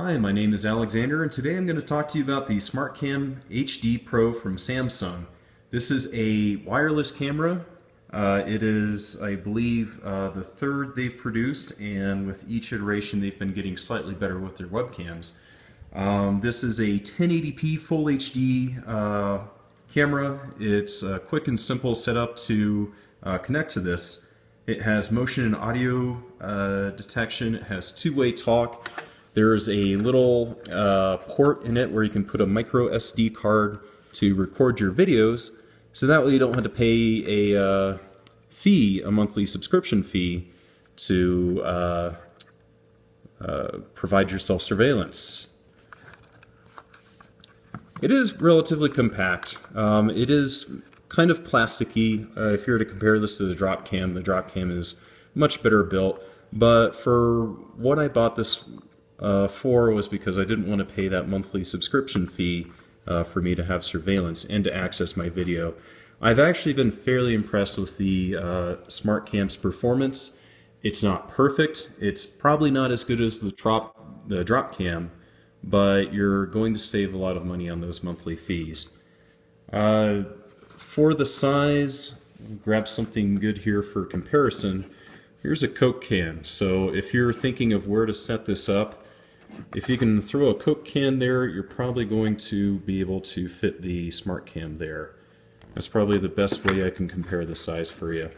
Hi, my name is Alexander, and today I'm going to talk to you about the SmartCam HD Pro from Samsung. This is a wireless camera. It is, I believe, the third they've produced, and with each iteration they've been getting slightly better with their webcams. This is a 1080p Full HD camera. It's a quick and simple setup to connect to this. It has motion and audio detection. It has two-way talk. There's a little port in it where you can put a micro SD card to record your videos, so that way you don't have to pay a fee, a monthly subscription fee, to provide yourself surveillance. It is relatively compact. It is kind of plasticky. If you were to compare this to the drop cam is much better built. But for what I bought this for was because I didn't want to pay that monthly subscription fee for me to have surveillance and to access my video. I've actually been fairly impressed with the SmartCam's performance. It's not perfect. It's probably not as good as the drop cam, but you're going to save a lot of money on those monthly fees. For the size, grab something good here for comparison. Here's a Coke can. So if you're thinking of where to set this up, if you can throw a Coke can there, you're probably going to be able to fit the SmartCam there. That's probably the best way I can compare the size for you.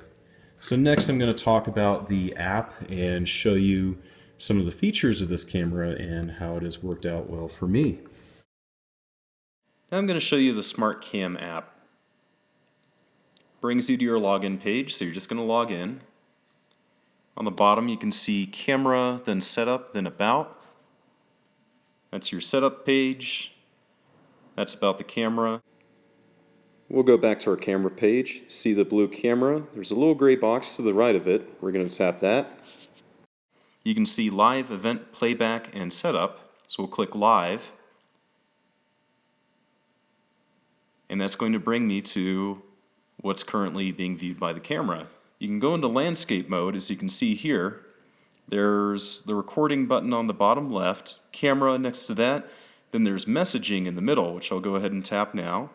So next I'm going to talk about the app and show you some of the features of this camera and how it has worked out well for me. Now I'm going to show you the SmartCam app. Brings you to your login page, so you're just going to log in. On the bottom you can see camera, then setup, then about. That's your setup page. That's about the camera. We'll go back to our camera page. See the blue camera? There's a little gray box to the right of it. We're going to tap that. You can see live, event, playback, and setup. So we'll click live. And that's going to bring me to what's currently being viewed by the camera. You can go into landscape mode, as you can see here. There's the recording button on the bottom left, camera next to that, then there's messaging in the middle, which I'll go ahead and tap now.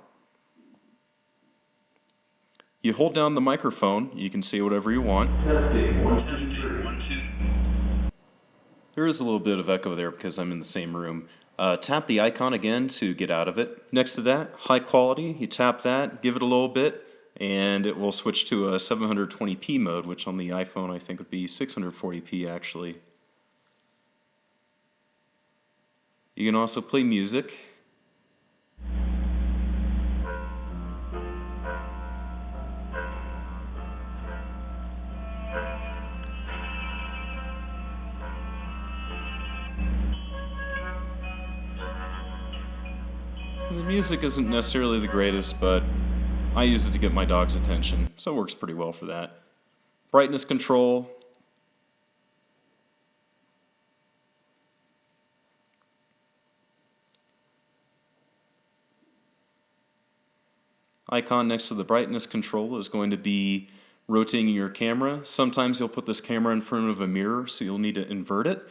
You hold down the microphone, you can say whatever you want. There is a little bit of echo there because I'm in the same room. Tap the icon again to get out of it. Next to that, high quality, you tap that, give it a little bit, and it will switch to a 720p mode, which on the iPhone I think would be 640p actually. You can also play music. The music isn't necessarily the greatest, but I use it to get my dog's attention, so it works pretty well for that. Brightness control. Icon next to the brightness control is going to be rotating your camera. Sometimes you'll put this camera in front of a mirror, so you'll need to invert it.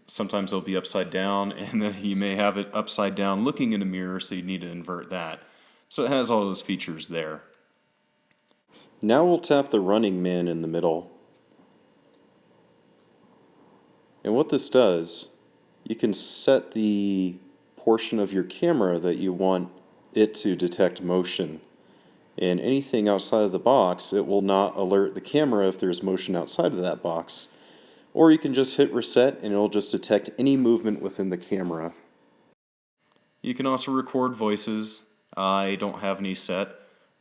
Sometimes it'll be upside down, and then you may have it upside down looking in a mirror, so you need to invert that. So it has all those features there. Now we'll tap the running man in the middle. And what this does, you can set the portion of your camera that you want it to detect motion. And anything outside of the box, it will not alert the camera if there's motion outside of that box. Or you can just hit reset and it'll just detect any movement within the camera. You can also record voices. I don't have any set.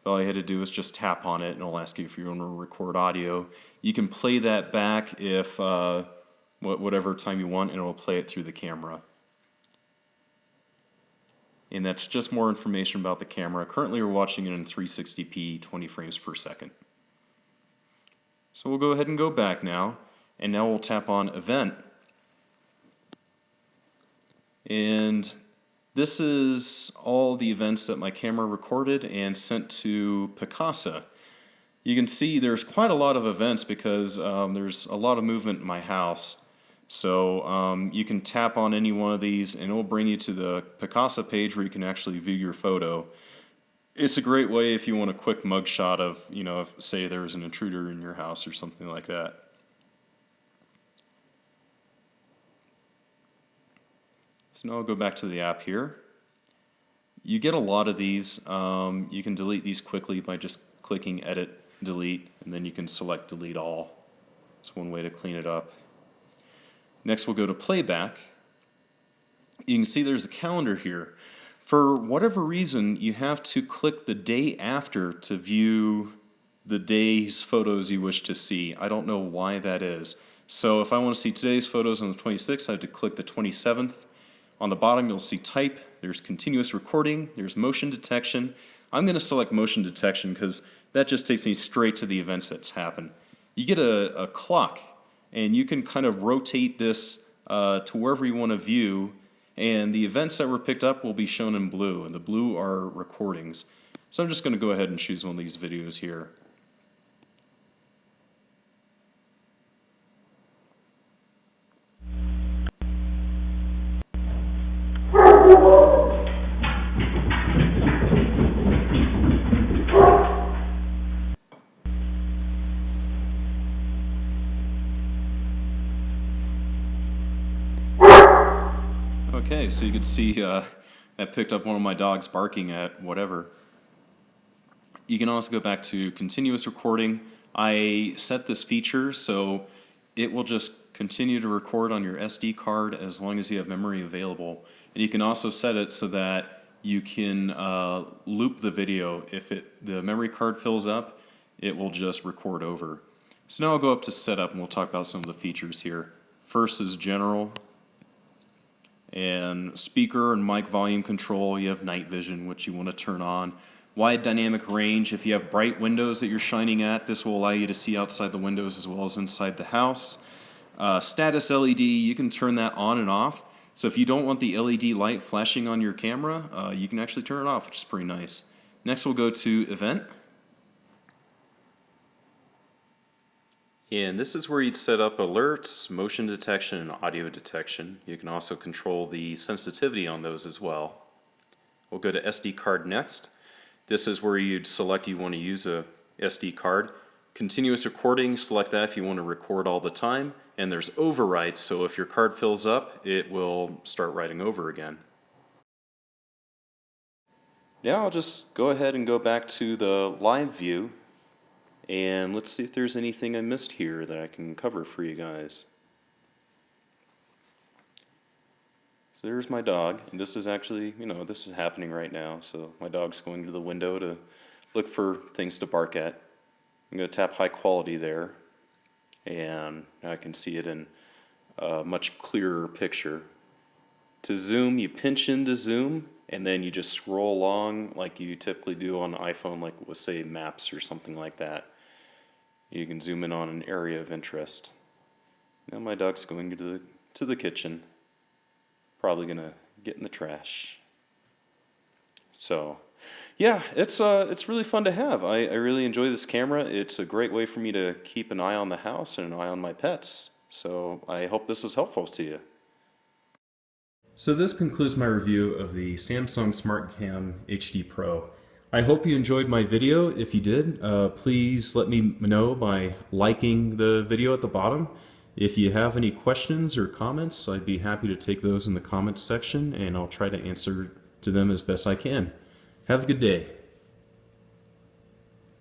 All I had to do is just tap on it and it'll ask you if you want to record audio. You can play that back if whatever time you want, and it'll play it through the camera. And that's just more information about the camera. Currently we're watching it in 360p, 20 frames per second. So we'll go ahead and go back now. And now we'll tap on Event. And this is all the events that my camera recorded and sent to Picasa. You can see there's quite a lot of events because there's a lot of movement in my house. So you can tap on any one of these and it will bring you to the Picasa page where you can actually view your photo. It's a great way if you want a quick mugshot of, if, say there's an intruder in your house or something like that. So now I'll go back to the app here. You get a lot of these. You can delete these quickly by just clicking Edit, Delete, and then you can select Delete All. It's one way to clean it up. Next we'll go to Playback. You can see there's a calendar here. For whatever reason, you have to click the day after to view the day's photos you wish to see. I don't know why that is. So if I want to see today's photos on the 26th, I have to click the 27th. On the bottom you'll see Type, there's Continuous Recording, there's Motion Detection. I'm going to select Motion Detection because that just takes me straight to the events that's happened. You get a clock, and you can kind of rotate this to wherever you want to view, and the events that were picked up will be shown in blue, and the blue are recordings. So I'm just going to go ahead and choose one of these videos here. Okay, so you can see that picked up one of my dogs barking at whatever. You can also go back to continuous recording. I set this feature so it will just continue to record on your SD card as long as you have memory available. And you can also set it so that you can loop the video. If the memory card fills up, it will just record over. So now I'll go up to Setup and we'll talk about some of the features here. First is General. And speaker and mic volume control, you have night vision, which you want to turn on. Wide dynamic range, if you have bright windows that you're shining at, this will allow you to see outside the windows as well as inside the house. Status LED, you can turn that on and off. So if you don't want the LED light flashing on your camera, you can actually turn it off, which is pretty nice. Next we'll go to Event. And this is where you'd set up alerts, motion detection, and audio detection. You can also control the sensitivity on those as well. We'll go to SD card next. This is where you'd select you want to use a SD card. Continuous recording, select that if you want to record all the time. And there's overwrite, so if your card fills up, it will start writing over again. Now I'll just go ahead and go back to the live view. And let's see if there's anything I missed here that I can cover for you guys. So there's my dog, and this is actually, this is happening right now. So my dog's going to the window to look for things to bark at. I'm going to tap high quality there, and I can see it in a much clearer picture. To zoom, you pinch into zoom, and then you just scroll along like you typically do on an iPhone, like with, say, Maps or something like that. You can zoom in on an area of interest. Now my dog's going to the kitchen. Probably gonna get in the trash. So, yeah, it's really fun to have. I really enjoy this camera. It's a great way for me to keep an eye on the house and an eye on my pets. So I hope this is helpful to you. So this concludes my review of the Samsung SmartCam HD Pro. I hope you enjoyed my video. If you did, please let me know by liking the video at the bottom. If you have any questions or comments, I'd be happy to take those in the comments section, and I'll try to answer to them as best I can. Have a good day.